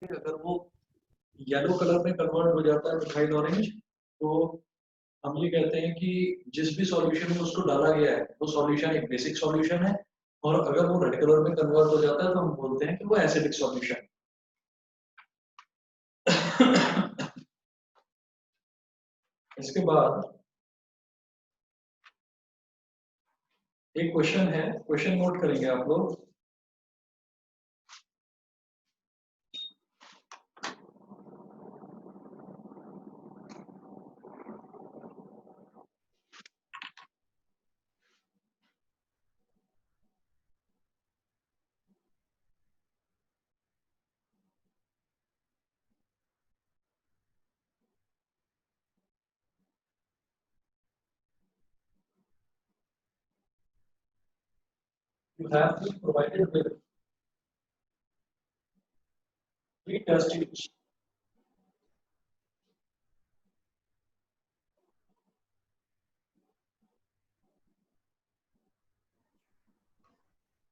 अगर वो yellow colour में कन्वर्ट हो जाता है मिथाइल ऑरेंज, तो हम ये कहते हैं कि जिस भी सॉल्यूशन में उसको डाला गया है वो सॉल्यूशन एक बेसिक सॉल्यूशन है। और अगर वो रेड कलर में कन्वर्ट हो जाता है तो हम बोलते हैं कि वो एसिडिक सॉल्यूशन। इसके बाद एक क्वेश्चन है, क्वेश्चन नोट करेंगे आप लोग। You have been provided with three test tubes.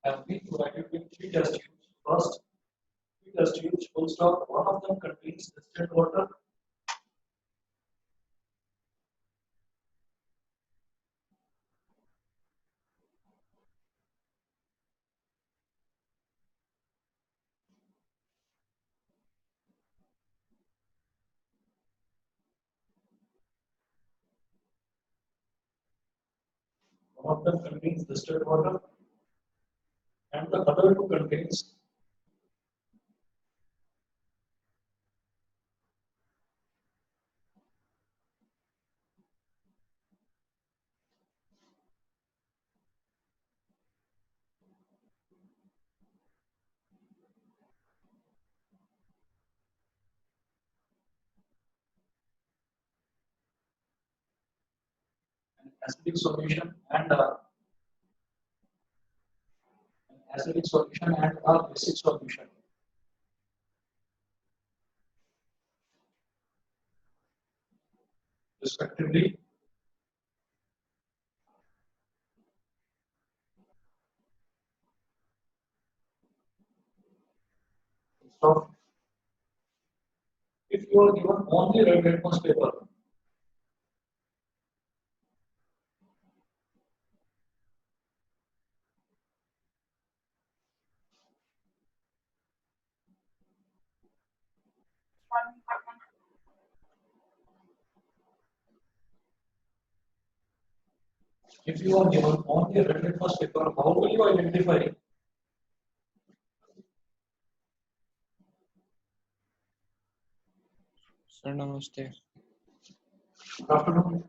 Have been provided with three test tubes. First, three test tubes, full stop. One of them contains distilled water. One of them contains distilled water, and the other two contains an acidic solution and a basic solution. Respectively. So, if you are given only red litmus paper, if you are given only red litmus paper, how will you identify? Sir नमस्ते। Good afternoon.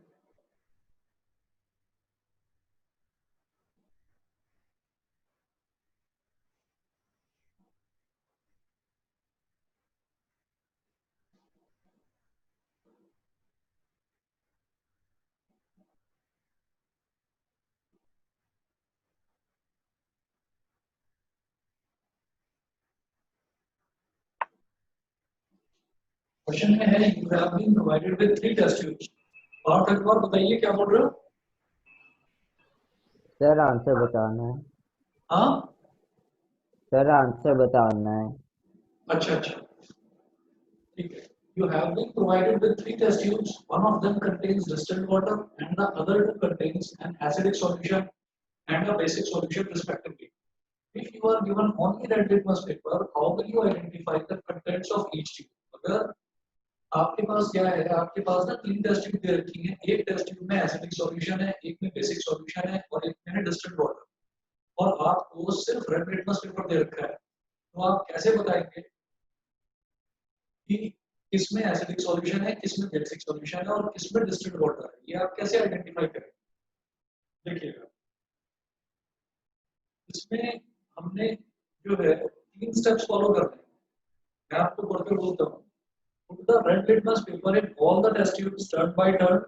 Question में है you have been provided with three test tubes. और एक बार बताइए क्या बोल रहे हो? सर आंसर बताना है। हाँ सर आंसर बताना है। अच्छा अच्छा ठीक है। You have been provided with three test tubes. One of them contains distilled water and the other two contains an acidic solution and a basic solution respectively. If you are given only red litmus paper, how will you identify the contents of each tube? अगर आपके पास क्या है, आपके पास ना तीन test tube दे रखी है, एक टेस्ट ट्यूब में एसिडिक सॉल्यूशन है, एक में बेसिक सॉल्यूशन है और एक में है डिस्टिल्ड वाटर, और आपको सिर्फ रेड लिटमस पेपर दे रखा है, तो आप कैसे बताएंगे कि किसमें एसिडिक सॉल्यूशन है, किसमें बेसिक सॉल्यूशन है और किसमें डिस्टिल्ड वाटर है? ये आप कैसे आइडेंटिफाई करें? देखिएगा इसमें हमने जो है तीन स्टेप्स फॉलो करने हैं। मैं आपको पढ़कर बोलता हूँ। Put the red litmus paper in all the test tubes turn by turn.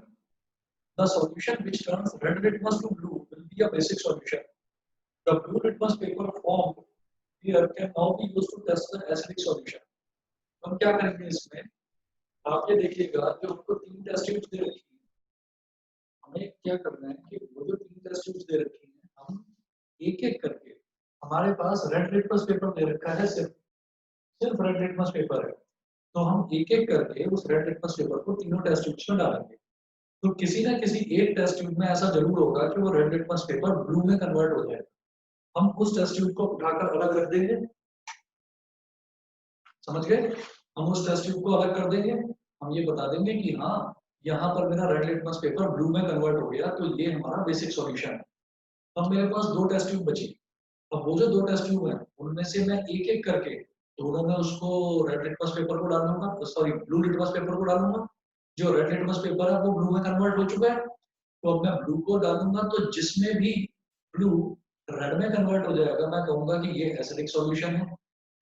The solution which turns red litmus to blue will be a basic solution. The blue litmus paper formed here can now be used to test the acidic solution. हम क्या करेंगे इसमें? आप ये देखिएगा जो हमको तीन टेस्ट ट्यूब्स दे रखी है, हमें क्या करना है कि वो जो तीन टेस्ट ट्यूब्स दे रखी है, हम एक एक करके, हमारे पास रेड लिटमस पेपर दे रखा है सिर्फ सिर्फ रेड लिटमस पेपर है, तो हम एक एक करके उस रेड लिटमस पेपर को तीनों टेस्ट ट्यूब्स में डालेंगे। तो किसी ना किसी एक टेस्ट ट्यूब में ऐसा जरूर होगा कि वो रेड लिटमस पेपर ब्लू में कन्वर्ट हो जाए। हम उस टेस्ट ट्यूब को उठाकर अलग रख देंगे, समझ गए? हम उस टेस्ट ट्यूब को अलग कर देंगे, हम ये बता देंगे कि हाँ यहाँ पर मेरा रेड लिटमस पेपर ब्लू में कन्वर्ट हो गया, तो ये हमारा बेसिक सॉल्यूशन है। अब मेरे पास दो टेस्ट ट्यूब बची। अब वो जो दो टेस्ट ट्यूब है उनमें से मैं एक एक करके दोनों में उसको रेड लिटमस पेपर को डालूंगा, सॉरी ब्लू लिटमस पेपर को डालूंगा। जो रेड लिटमस पेपर है वो ब्लू में कन्वर्ट हो चुका है, तो अब मैं ब्लू को डालूंगा, तो जिसमें भी ब्लू रेड में कन्वर्ट हो जाएगा मैं कहूंगा कि ये एसिडिक सॉल्यूशन है।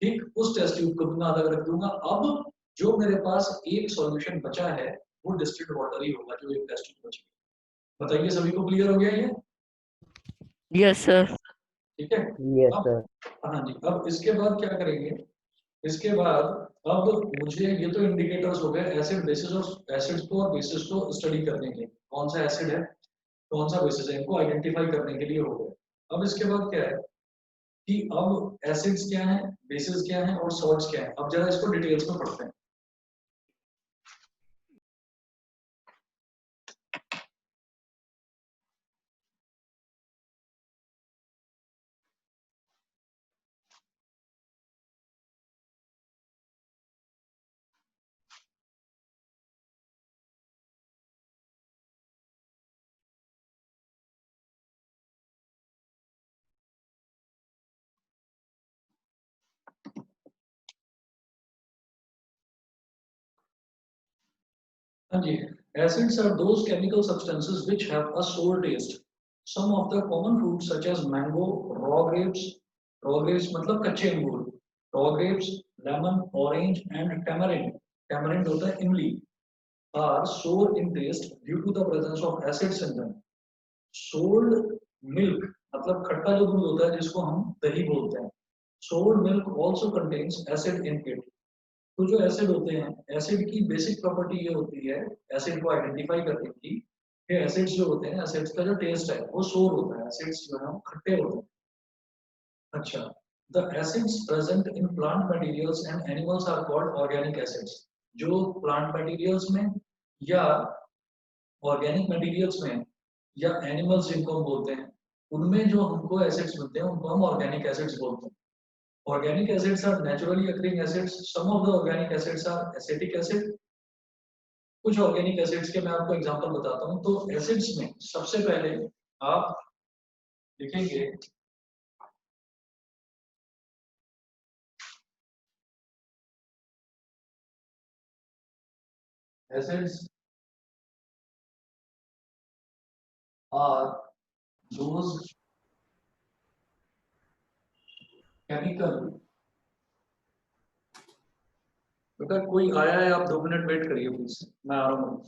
ठीक उस टेस्ट ट्यूब को भी मैं अलग रख दूंगा। अब जो मेरे पास एक सॉल्यूशन बचा है वो डिस्टिल्ड वाटर ही होगा, जो एक टेस्ट ट्यूब बची। बताइए सभी को क्लियर हो गया ये? Yes sir. ठीक है। यस अब सर। हाँ जी, अब इसके बाद क्या करेंगे? इसके बाद अब मुझे ये तो इंडिकेटर्स हो गए एसिड बेसिस और एसिड्स को और बेसिस को स्टडी करने के, कौन सा एसिड है कौन सा बेसिस है इनको आइडेंटिफाई करने के लिए हो गए। अब इसके बाद क्या है कि अब एसिड्स क्या है, बेसिस क्या है और सॉल्ट्स क्या है। अब जरा इसको डिटेल्स में पढ़ते हैं। हाँ जी, acids are those chemical substances which have a sour taste. Some of the common fruits such as mango, raw grapes मतलब कच्चे अंगूर, raw grapes, lemon, orange and tamarind, tamarind होता है इमली, are sour in taste due to the presence of acids in them. Sold milk मतलब खट्टा जो दूध होता है जिसको हम दही बोलते हैं, sold milk also contains acid in it. तो जो एसिड होते हैं, एसिड की बेसिक प्रॉपर्टी ये होती है एसिड को आइडेंटिफाई करने की, कि एसिड्स जो होते हैं एसिड्स का जो टेस्ट है वो सोर होता है, एसिड्स जो है वो खट्टे होते हैं। अच्छा, the acids present in plant materials and animals are called organic acids. जो प्लांट मटेरियल्स में या ऑर्गेनिक मटेरियल्स में या एनिमल्स जिनको हम बोलते हैं उनमें जो हमको एसिड्स मिलते हैं उनको हम ऑर्गेनिक एसिड्स बोलते हैं। Organic acids are naturally occurring acids. Some of the organic acids are acetic acid. कुछ ऑर्गेनिक एसिड्स के मैं आपको एग्जांपल बताता हूँ। तो एसिड्स में सबसे पहले आप लिखेंगे एसिड्स आर दोज केमिकल। बेटा कोई आया है, आप 2 मिनट वेट करिए प्लीज, मैं आ रहा हूँ।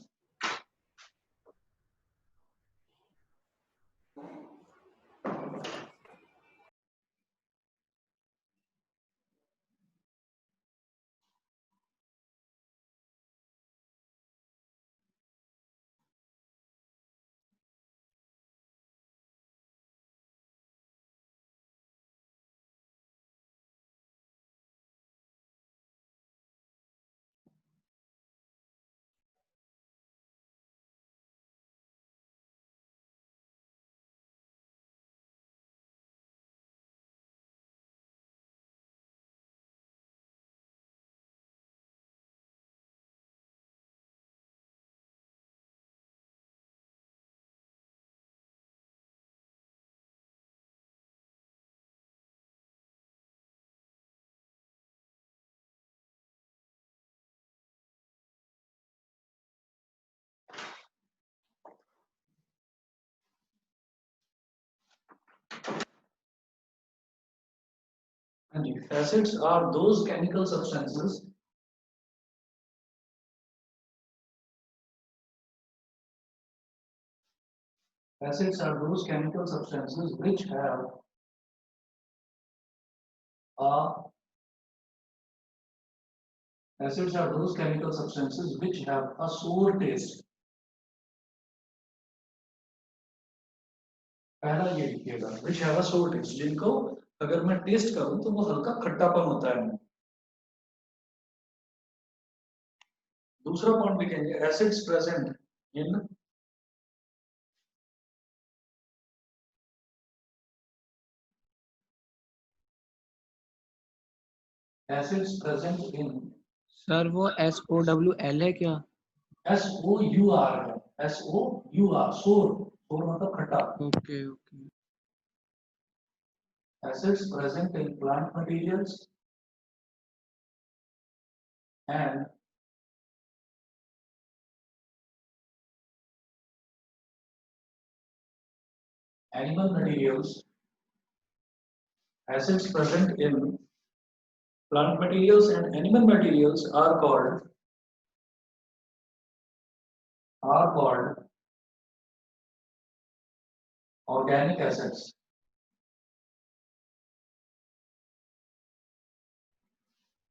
हाँ जी, acids are those chemical substances acids are those chemical substances which have a acids are those chemical substances which have a sour taste. पहला ये लिखिएगा which have a sour taste, जिनको अगर मैं टेस्ट करूं तो वो हल्का खट्टापन होता है। दूसरा पॉइंट लिखेंगे एसिड्स प्रेजेंट इन एसिड्स प्रेजेंट इन सर वो SOWL है क्या? SOUR है, SOUR सोर, सोर मतलब खट्टा। Okay okay. Acids present in plant materials and animal materials. Acids present in plant materials and animal materials are called organic acids.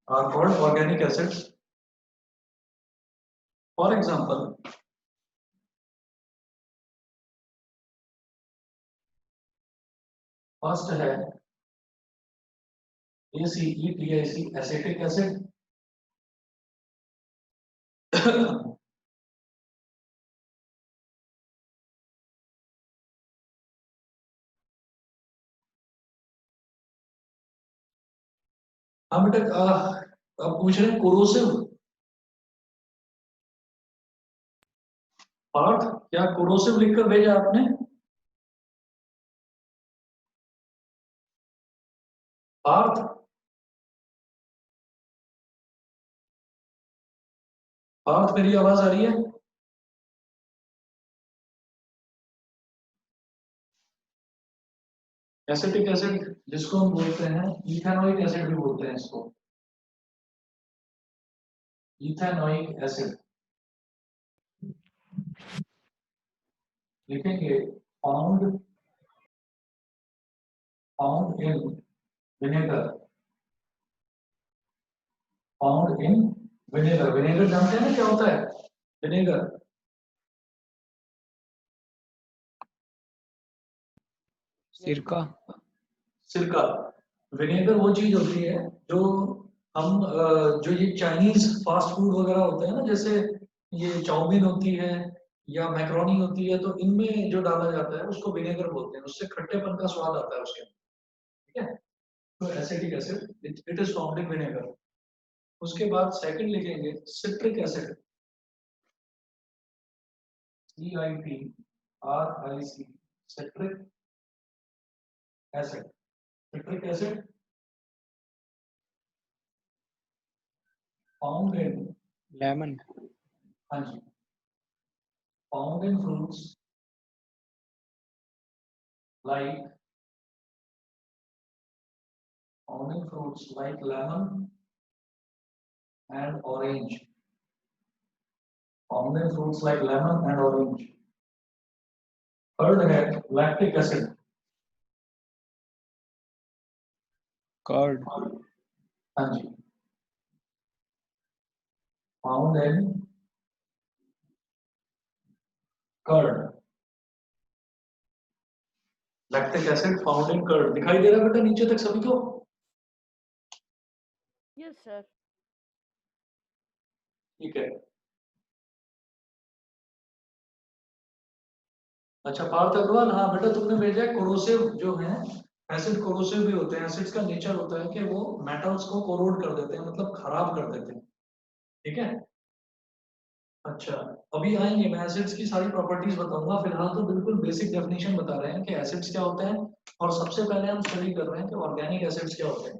Are called organic acids. For example, first है ACETIC acetic acid. हम बेटा अब पूछ रहे हैं corrosive Partha, क्या corrosive लिखकर भेजा आपने? पार्थ, पार्थ मेरी आवाज आ रही है? एसिटिक एसिड जिसको हम बोलते हैं इथेनॉइक एसिड भी बोलते हैं इसको, इथेनॉइक एसिड लिखेंगे found found in vinegar, found in vinegar. Vinegar जानते हैं ना क्या होता है? विनेगर सिरका। सिरका। विनेगर वो चीज होती है जो हम जो ये चाइनीज फास्ट फूड वगैरह होते हैं ना, जैसे ये चाउमीन होती है या मैक्रोनी होती है, तो इनमें जो डाला जाता है उसको विनेगर बोलते हैं, उससे खट्टेपन का स्वाद आता है उसके अंदर। ठीक है, तो acetic acid it is found in vinegar. उसके बाद सेकंड लिखेंगे citric acid, CITRIC, citric acid. Citric acid found in, lemon. हाँ जी, found in fruits like found in fruits like lemon and orange, found in fruits like lemon and orange। Third है lactic acid, curd. हाँ जी, found in curd. Lactic acid found in curd. दिखाई दे रहा है बेटा नीचे तक सभी को? Yes, sir. ठीक है। अच्छा पार्थ अग्रवाल, हाँ बेटा तुमने भेजा है कोरोसिव जो है, एसिड कोरोसिव भी होते हैं। एसिड्स का नेचर होता है कि वो मेटल्स को कोरोड कर देते हैं, मतलब खराब कर देते हैं। ठीक है, अच्छा अभी आएंगे, मैं एसिड्स की सारी प्रॉपर्टीज बताऊंगा। फिलहाल तो बिल्कुल बेसिक डेफिनेशन बता रहे हैं कि एसिड्स क्या होते हैं, और सबसे पहले हम स्टडी कर रहे हैं कि ऑर्गेनिक एसिड्स क्या होते हैं।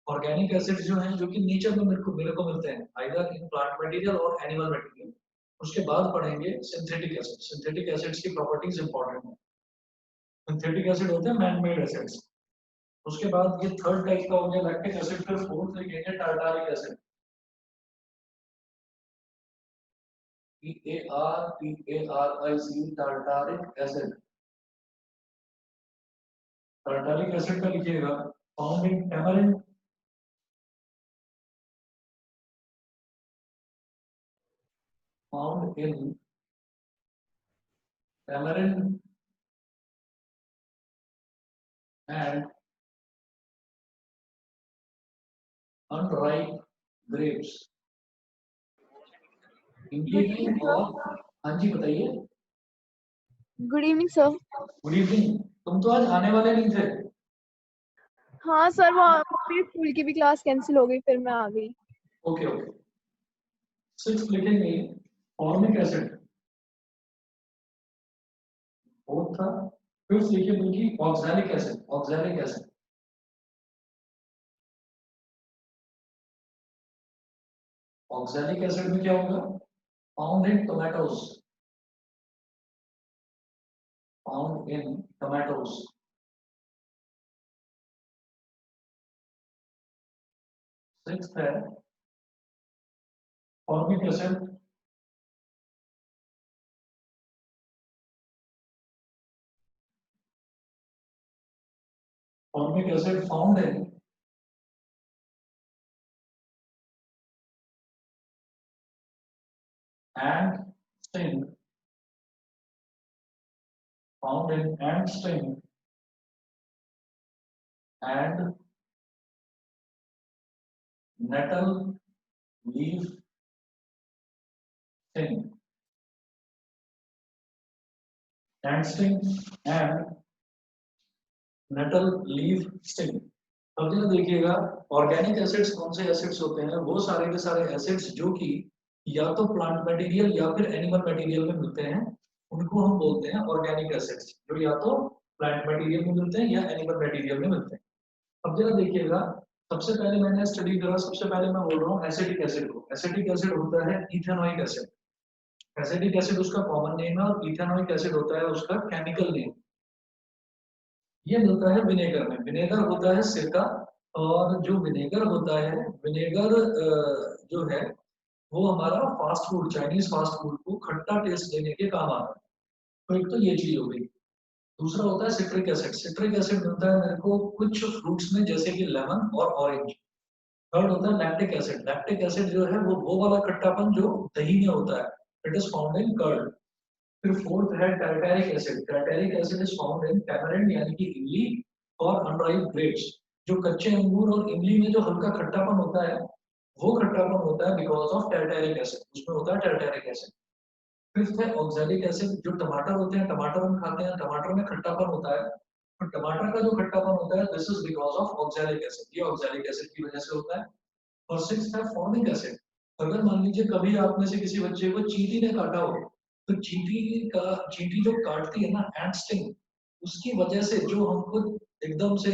ऑर्गेनिक एसिड्स जो हैं जो कि नेचर में मेरे को मिलते हैं, आइदर इन प्लांट मटेरियल और एनिमल मटेरियल। उसके बाद पढ़ेंगे सिंथेटिक एसिड। सिंथेटिक एसिड्स की प्रॉपर्टीज इंपॉर्टेंट है। सिंथेटिक एसिड होते हैं मैन मेड एसिड्स। उसके बाद ये थर्ड टाइप का हो गया लैक्टिक एसिड। फिर फोर्थ लिखेंगे tartaric acid, TARTARIC, tartaric acid. Tartaric acid का लिखिएगा found in tamarind, found in tamarind and unripe grapes। इनके Good evening, और sir. हाँ जी बताइए। Good evening sir. Good evening. तुम तो आज आने वाले नहीं थे। हाँ सर, वो मेरी स्कूल की भी क्लास कैंसिल हो गई, फिर मैं आ गई. Okay okay. 6 लिखेंगे फॉर्मिक एसिड फोर्थ था। 5th लिखिए बल्कि oxalic acid. Oxalic acid oxalic acid में क्या होगा? Found in tomatoes. Found in tomatoes. 6th है formic acid formic acid found in ant sting. Found in ant sting and nettle leaf sting. Ant sting and nettle leaf sting. अब जरा देखिएगा organic acids कौन से acids होते हैं? वो सारे के सारे एसिड्स जो कि या तो प्लांट मटेरियल या फिर एनिमल मटेरियल में मिलते हैं, उनको हम बोलते हैं ऑर्गेनिक एसिड्स, जो या तो प्लांट मटेरियल में मिलते हैं या एनिमल मटेरियल में मिलते हैं। अब जरा देखिएगा, सबसे पहले मैंने स्टडी करा, सबसे पहले मैं बोल रहा हूँ एसिटिक एसिड को। एसिटिक एसिड होता है इथेनोइक एसिड। एसिटिक एसिड उसका कॉमन नेम है और इथेनोइक एसिड होता है उसका केमिकल नेम। ये मिलता है विनेगर में। विनेगर होता है सिरका, और जो विनेगर होता है, विनेगर जो है वो हमारा fast food, Chinese fast food को खट्टा टेस्ट देने के काम आता है। तो एक तो ये चीज हो गई। दूसरा होता है सिट्रिक एसिड। सिट्रिक एसिड मिलता है मेरे को कुछ फ्रूट्स में, जैसे कि लेमन और ऑरेंज। थर्ड होता है लैक्टिक एसिड। लैक्टिक एसिड जो है वो वाला खट्टापन जो दही में होता है, it is found in curd. फिर फोर्थ है tartaric acid. Tartaric acid is found in tamarind यानी कि इमली और अनराइप ग्रेप्स। जो कच्चे अंगूर और इमली में जो हल्का खट्टापन होता है, वो खट्टापन होता है बिकॉज ऑफ टार्टारिक एसिड, उसमें होता है टार्टारिक एसिड। फिफ्थ है ऑक्सैलिक एसिड। जो टमाटर होते हैं, टमाटर हम खाते हैं, टमाटर में खट्टापन होता है, तो टमाटर का जो खट्टापन होता है this is because of oxalic acid. ये ऑक्सैलिक एसिड की वजह से होता है। और सिक्स्थ है फॉर्मिक एसिड। अगर मान लीजिए कभी आप में से किसी बच्चे को चींटी ने काटा हो, तो चींटी जो काटती है ना, एंट स्टिंग, उसकी वजह से जो हमको एकदम से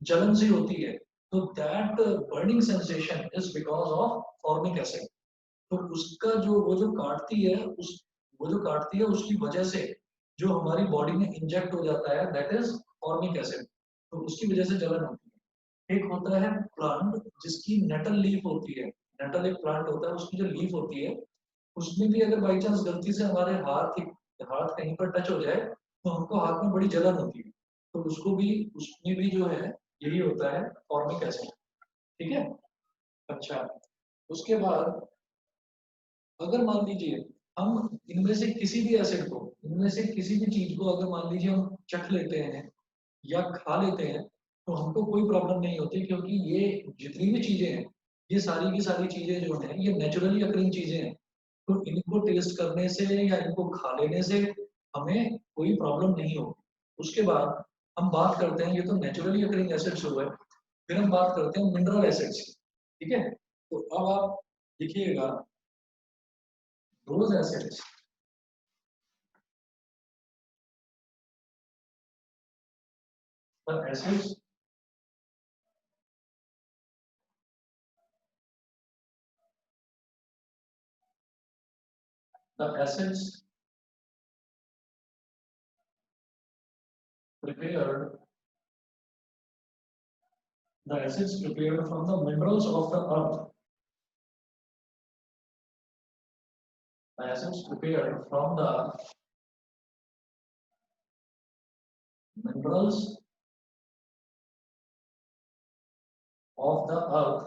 जलन सी होती है, तो that burning sensation is because of formic acid. तो उसका जो वो जो काटती है उस वो जो काटती है उसकी वजह से जो हमारी बॉडी में इंजेक्ट हो जाता है, दैट इज फॉर्मिक एसिड। तो उसकी वजह से जलन होती है। एक होता है प्लांट जिसकी नेटल लीफ होती है। नेटल एक प्लांट होता है, उसकी जो लीफ होती है, उसमें भी अगर बाई चांस गलती से हमारे हाथ कहीं पर टच हो जाए, तो हमको हाथ में बड़ी जलन होती है। तो उसमें भी जो है यही होता है, फॉर्मिक एसिड। ठीक है। अच्छा, उसके बाद अगर मान लीजिए हम इनमें से किसी भी एसिड को, इनमें से किसी भी चीज को अगर मान लीजिए हम चख लेते हैं या खा लेते हैं, तो हमको कोई प्रॉब्लम नहीं होती, क्योंकि ये जितनी भी चीजें हैं, ये सारी की सारी चीजें जो हैं ये नेचुरली अकरिंग चीजें हैं। तो इनको टेस्ट करने से या इनको खा लेने से हमें कोई प्रॉब्लम नहीं होगी। उसके बाद हम बात करते हैं, ये तो नेचुरली अकरिंग एसिड्स हो गए, फिर हम बात करते हैं मिनरल एसिड्स। ठीक है। तो अब आप लिखिएगा those acids the acids the acids prepared the acids prepared from the minerals of the earth. The acids prepared from the minerals of the earth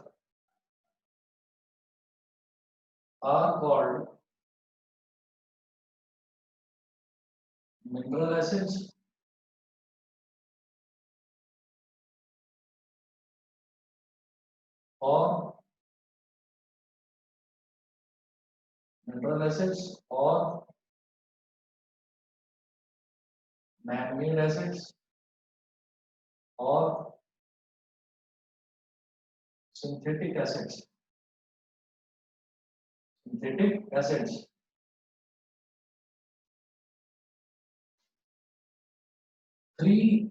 are called mineral acids or mineral acids और man-made acids और synthetic acids. Synthetic acids three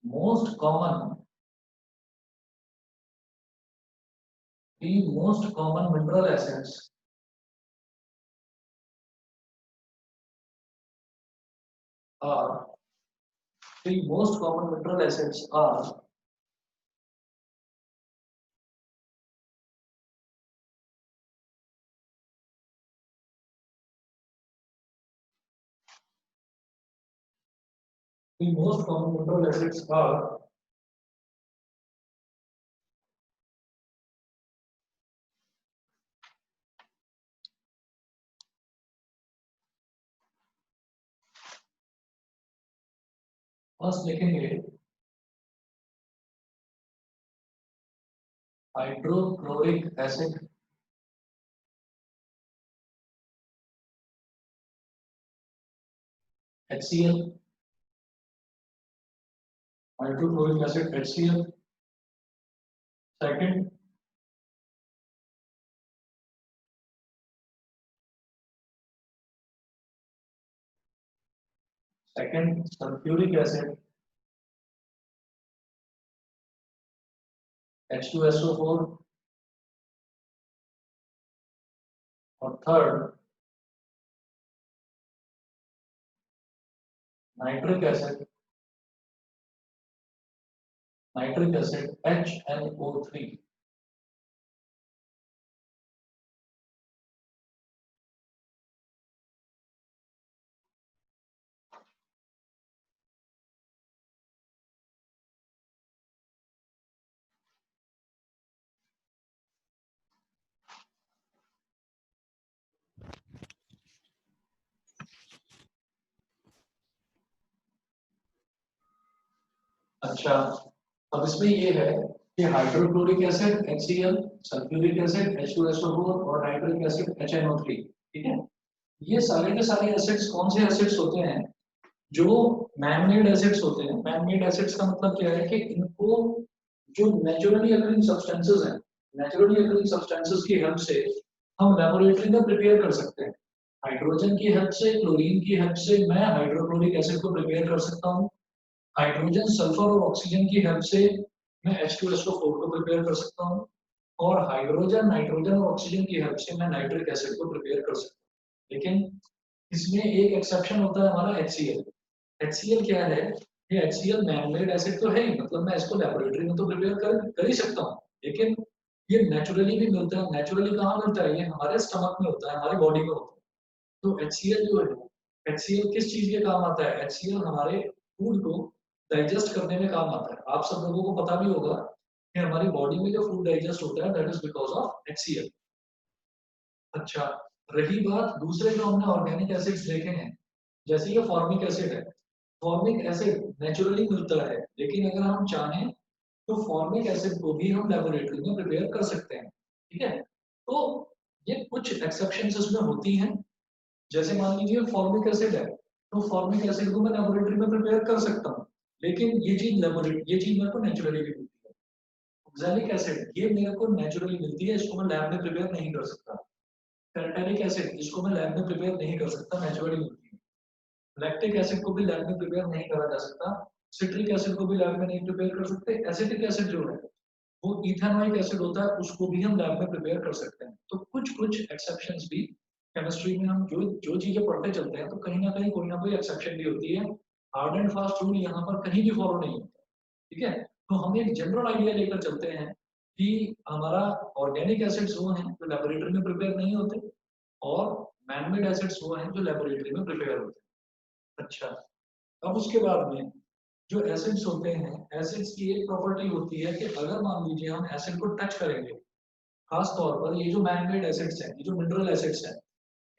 most common mineral acids are the most common mineral acids are the most common mineral acids are first लिखेंगे hydrochloric acid, HCl, hydrochloric acid HCl। Second sulphuric acid H2SO4 और third nitric acid HNO3। अच्छा, अब इसमें ये है कि hydrochloric acid HCl, sulphuric acid H2SO4 और nitric acid HNO3। ठीक है, ये सारे के सारे एसिड्स कौन से एसिड्स होते हैं? जो मैन-मेड एसिड्स होते हैं। मैन-मेड एसिड्स का मतलब क्या है कि इनको जो नेचुरली अकरिंग सब्सटेंसेस हैं, नेचुरली अकरिंग सब्सटेंसेस की हेल्प से हम लेबोरेटरी में प्रिपेयर कर सकते हैं। हाइड्रोजन की हेल्प से, क्लोरीन की हेल्प से मैं हाइड्रोक्लोरिक एसिड को प्रिपेयर कर सकता हूँ। हाइड्रोजन, सल्फर और ऑक्सीजन की हेल्प से मैं H2SO4 को प्रिपेयर कर सकता हूँ और हाइड्रोजन, नाइट्रोजन और ऑक्सीजन की हेल्प से मैं नाइट्रिक एसिड को प्रिपेयर कर सकता हूँ। लेकिन इसमें एक एक्सेप्शन होता है हमारा HCl। HCl क्या है? ये HCl मैन-मेड एसिड तो है ही, मतलब मैं इसको लेबोरेटरी में तो प्रिपेयर कर ही सकता हूँ, लेकिन ये नेचुरली भी मिलता है। नेचुरली कहाँ मिलता है? ये हमारे स्टमक में होता है, हमारी बॉडी में होता है। तो HCl जो है, HCl किस चीज के काम आता है? HCl हमारे फूड को डाइजेस्ट करने में काम आता है। आप सब लोगों को पता भी होगा कि हमारी बॉडी में जो फूड डाइजेस्ट होता है, that is because of HCl। अच्छा, रही बात दूसरे जो हमने ऑर्गेनिक एसिड्स देखे हैं, जैसे ये फॉर्मिक एसिड है। फॉर्मिक एसिड नेचुरली मिलता है, लेकिन अगर हम चाहें तो फॉर्मिक एसिड को भी हम लेबोरेटरी में प्रिपेयर कर सकते हैं। ठीक है, तो ये कुछ एक्सेप्शंस इसमें होती हैं। जैसे मान लीजिए फॉर्मिक एसिड है, तो फॉर्मिक एसिड को मैं लेबोरेटरी में प्रिपेयर कर सकता हूँ, लेकिन ये चीज मेरे को नेचुरली भी मिलती है। ऑक्सैलिक एसिड ये मेरे को नेचुरली मिलती है, इसको मैं लैब में प्रिपेयर नहीं कर सकता। टर्टेरिक एसिड इसको मैं लैब में प्रिपेयर नहीं कर सकता, नेचुरली मिलती है। लैक्टिक एसिड को भी लैब में प्रिपेयर नहीं करा जा सकता। सिट्रिक एसिड को भी लैब में नहीं प्रिपेयर कर सकते। एसिटिक एसिड जो है वो इथेनॉइक एसिड होता है, उसको भी हम लैब में प्रिपेयर कर सकते हैं। तो कुछ कुछ एक्सेप्शंस भी केमिस्ट्री में हम जो जो चीजें पढ़ते चलते हैं, तो कहीं ना कहीं कोई ना कोई एक्सेप्शन भी होती है। हार्ड एंड फास्ट रूल यहाँ पर कहीं भी फॉलो नहीं होता। ठीक है, तो हम एक जनरल आइडिया लेकर चलते हैं कि हमारा ऑर्गेनिक एसिड्स वो हैं जो लेबोरेटरी में प्रिपेयर नहीं होते, और मैनमेड एसिड्स वो हैं जो लेबोरेटरी में प्रिपेयर होते हैं। अच्छा, अब उसके बाद में जो एसिड्स होते हैं, एसिड्स की एक प्रॉपर्टी होती है कि अगर मान लीजिए हम एसिड को टच करेंगे, खास तौर पर ये जो मैनमेड एसिड्स हैं, ये जो मिनरल एसिड्स हैं,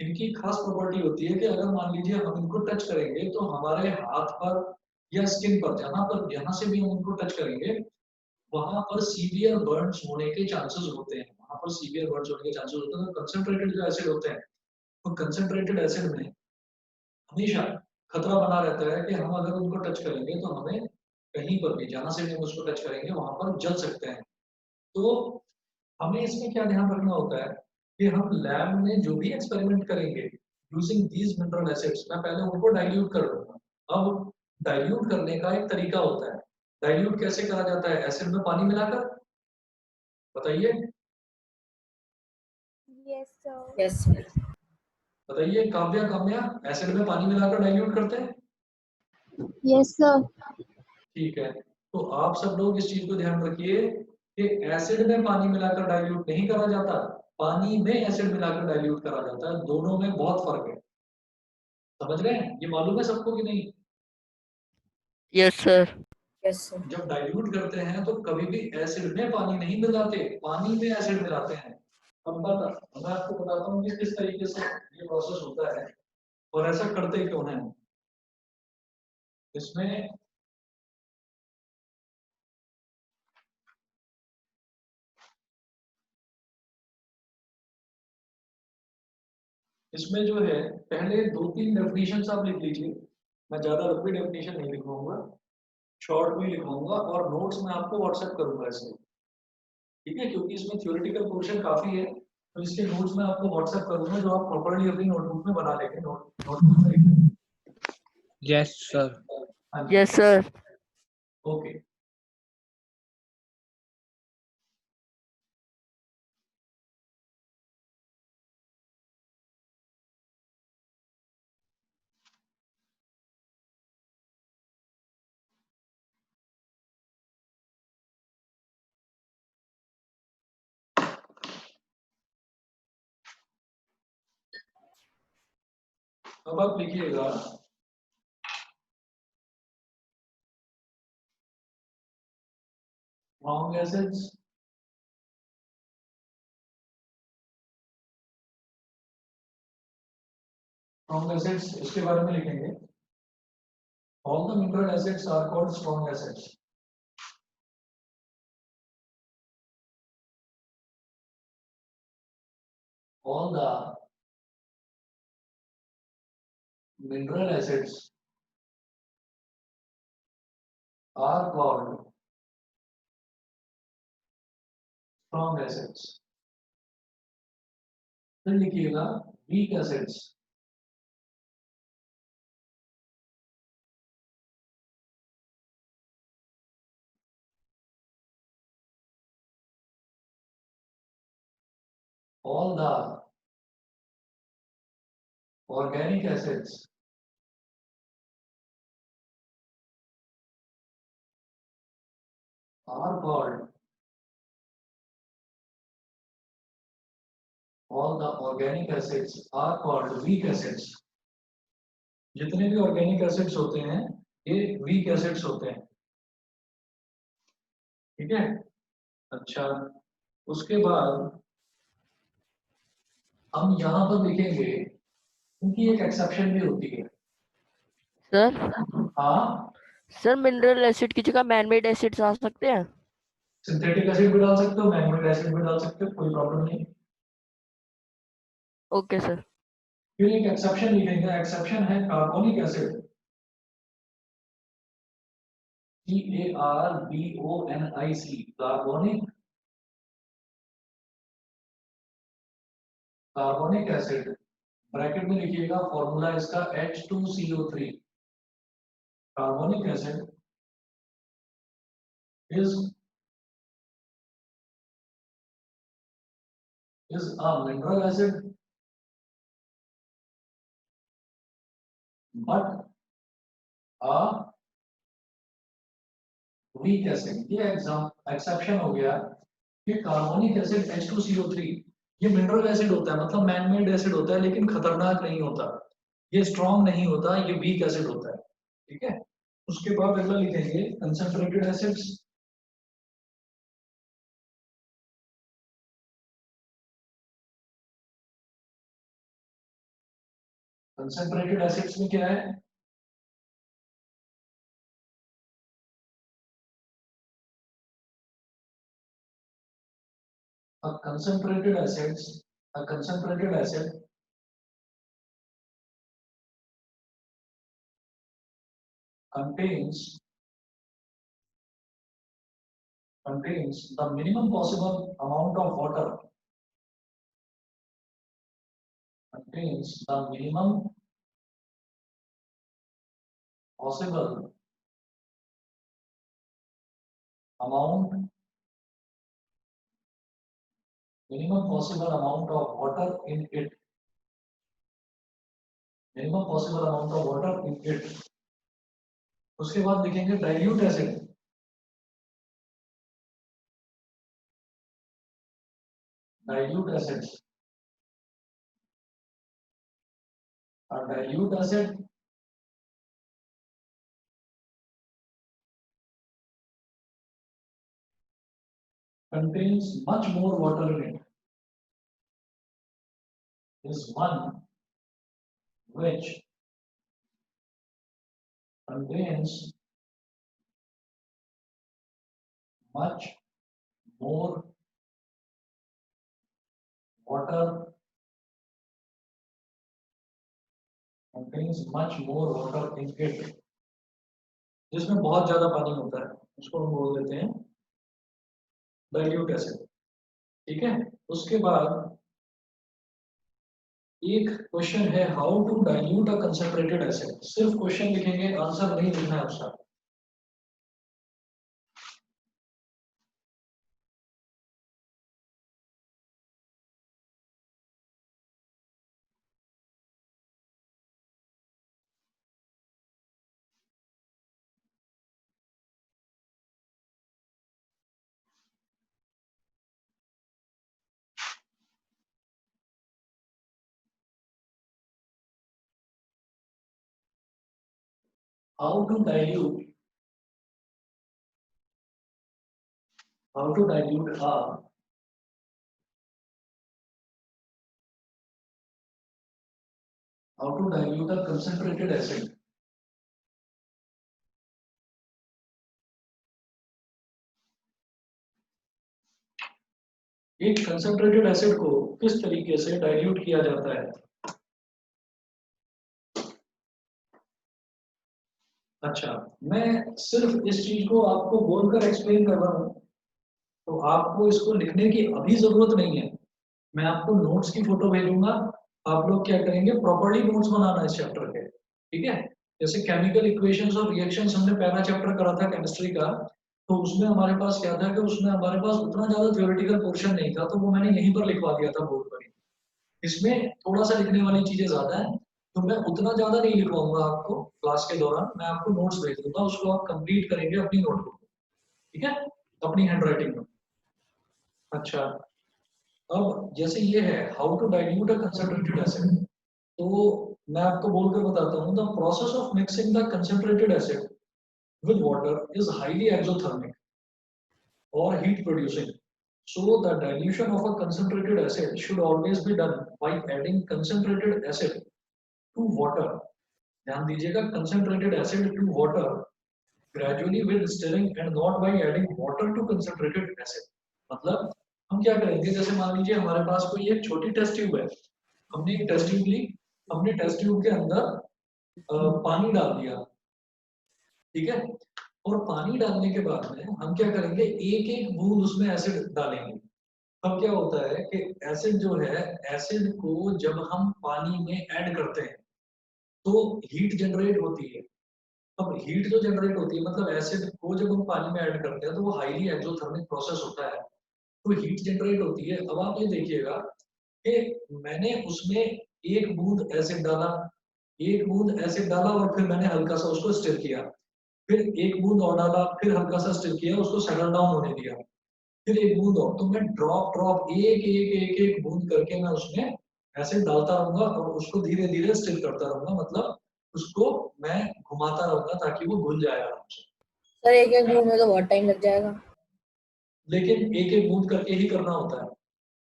इनकी खास प्रॉपर्टी होती है कि अगर मान लीजिए हम इनको टच करेंगे तो हमारे हाथ पर या स्किन पर, जहां से भी हम इनको टच करेंगे, वहां पर सीवियर बर्न्स होने के चांसेस होते हैं, वहां पर सीवियर बर्न्स होने के चांसेस होते हैं। तो कंसंट्रेटेड जो एसिड होते हैं, तो कंसंट्रेटेड एसिड में हमेशा खतरा बना रहता है कि हम अगर उनको टच करेंगे तो हमें कहीं पर भी, जहां से भी हम उसको टच करेंगे वहां पर जल सकते हैं। तो हमें इसमें क्या ध्यान रखना होता है कि हम लैब में जो भी एक्सपेरिमेंट करेंगे यूजिंग दीज मिनरल एसिड्स, मैं पहले उनको डाइल्यूट कर दूंगा। अब डाइल्यूट करने का एक तरीका होता है। डाइल्यूट कैसे करा जाता है? एसिड में पानी मिलाकर, बताइए Yes, sir. Yes, sir. बताइए काव्या, काम्या, एसिड में पानी मिलाकर डाइल्यूट करते हैं? Yes, sir. ठीक है, तो आप सब लोग इस चीज को ध्यान रखिए कि एसिड में पानी मिलाकर डाइल्यूट नहीं करा जाता, पानी में एसिड मिलाकर डाइल्यूट करा जाता है। दोनों में बहुत फर्क है, समझ रहे हैं? ये मालूम है सबको कि नहीं? Yes, sir. Yes, sir. जब डाइल्यूट करते हैं तो कभी भी एसिड में पानी नहीं मिलाते, पानी में एसिड मिलाते हैं। अब मैं आपको बताता हूँ कि किस तरीके से ये प्रोसेस होता है और ऐसा करते क्यों हैं। इसमें इसमें जो है, पहले 2-3 डेफिनेशन आप लिख लीजिए। मैं ज्यादा लंबी डेफिनेशन नहीं लिखवाऊंगा, शॉर्ट में लिखवाऊंगा और नोट्स में आपको व्हाट्सएप करूंगा इसके, ठीक है? क्योंकि इसमें थ्योरेटिकल पोर्शन काफी है, तो इसके नोट्स में आपको व्हाट्सएप करूंगा जो आप प्रॉपर्ली अपनी नोटबुक में बना लेंगे। नोटबुक में लिखेंगे। Yes, sir. हाँ जी, Yes, sir. ओके। अब आप लिखिएगा स्ट्रॉन्ग एसिड्स, स्ट्रॉन्ग एसिड्स इसके बारे में लिखेंगे। All the mineral acids are called strong acids. All the mineral acids are called strong acids। फिर लिखिएगा weak acids। all the organic acids are called, all the organic acids are called weak acids। जितने भी organic acids होते हैं ये weak acids होते हैं, ठीक है? अच्छा, उसके बाद हम यहाँ पर लिखेंगे, क्योंकि एक एक्सेप्शन भी होती है। Sir, हाँ, sir, mineral acid की जगह man-made acids आ सकते हैं? सिंथेटिक एसिड भी डाल सकते हो, मैग्नेटिक एसिड भी डाल सकते हो, कोई प्रॉब्लम नहीं। Okay, sir. फिर एक एक्सेप्शन लिखेंगे, एक्सेप्शन है carbonic acid, CARBONIC, carbonic, carbonic acid. Bracket में लिखिएगा फॉर्मूला इसका H2CO3। Carbonic acid is a mineral acid but a weak acid। ये एग्जाम एक्सेप्शन हो गया कि कार्बोनिक एसिड H2CO3 ये मिनरल एसिड होता है, मतलब मैन मेड एसिड होता है, लेकिन खतरनाक नहीं होता, ये स्ट्रॉन्ग नहीं होता, ये वीक एसिड होता है, ठीक है? उसके बाद अगला लिखेंगे कंसंट्रेटेड एसिड्स। कंसंट्रेटेड एसिड्स में क्या है? a concentrated acid contains the minimum possible amount of water. Contains the minimum possible amount of water in it. Minimum possible amount of water in it. उसके बाद लिखेंगे dilute acid. Dilute acid. A dilute acid contains much more water in it. Is one which contains much more water in it. जिसमें बहुत ज्यादा पानी होता है उसको हम बोल देते हैं डाइल्यूट एसिड. ठीक है. उसके बाद एक क्वेश्चन है how to dilute a concentrated acid. सिर्फ क्वेश्चन लिखेंगे, आंसर नहीं लिखना है उसका. How to dilute a concentrated acid. एक कंसंट्रेटेड एसिड को किस तरीके से डाइल्यूट किया जाता है. अच्छा, मैं सिर्फ इस चीज को आपको बोलकर एक्सप्लेन कर रहा हूं, तो आपको इसको लिखने की अभी जरूरत नहीं है. मैं आपको नोट्स की फोटो भेजूंगा, आप लोग क्या करेंगे, प्रॉपर्ली नोट्स बनाना इस चैप्टर के. ठीक है. जैसे केमिकल इक्वेशंस और रिएक्शंस हमने पहला चैप्टर करा था केमिस्ट्री का, तो उसमें हमारे पास क्या था कि उसमें हमारे पास उतना ज्यादा थ्योरेटिकल पोर्शन नहीं था, तो वो मैंने यहीं पर लिखवा दिया था बोर्ड पर. इसमें थोड़ा सा लिखने वाली चीजें ज्यादा है, तो मैं उतना ज्यादा नहीं लिखवाऊंगा आपको क्लास के दौरान. मैं आपको नोट्स भेज दूंगा, उसको आप कंप्लीट करेंगे अपनी नोटबुक. ठीक है, अपनी हैंडराइटिंग में. अच्छा, अब जैसे ये है how to dilute a concentrated acid, तो मैं आपको बोलकर बताता हूँ. The process of mixing the concentrated acid with water is highly exothermic or heat producing. So the dilution of a concentrated acid should always be done by adding concentrated acid to water. ध्यान दीजिएगा, concentrated acid to water gradually with stirring and not by adding water to concentrated acid. मतलब हम क्या करेंगे, जैसे मान लीजिए हमारे पास कोई एक छोटी टेस्ट ट्यूब है, हमने एक टेस्ट ट्यूब ली, हमने टेस्ट ट्यूब के अंदर पानी डाल दिया. ठीक है. और पानी डालने के बाद में हम क्या करेंगे, एक एक बूंद उसमें एसिड डालेंगे. अब क्या होता है कि एसिड जो है, एसिड को जब हम पानी में ऐड करते हैं तो हीट जनरेट होती है. अब हीट जो जनरेट होती है, मतलब एसिड को जब हम पानी में ऐड करते हैं तो वो हाईली एक्सोथर्मिक प्रोसेस होता है, तो हीट जनरेट होती है. अब आप ये देखिएगा कि मैंने उसमें एक बूंद एसिड डाला और फिर मैंने हल्का सा उसको स्टिर किया, फिर एक बूंद और डाला, फिर हल्का सा स्टिर किया, उसको सेटल डाउन होने दिया, फिर एक बूंद और. तो मैं ड्रॉप एक बूंद करके मैं उसमें एसिड डालता रहूंगा और उसको धीरे धीरे स्टिर करता रहूंगा, मतलब उसको मैं घुमाता रहूंगा ताकि वो घुल जाए आराम से. सर एक एक बूंद में तो बहुत टाइम लग जाएगा. लेकिन एक एक बूंद करके ही करना होता है.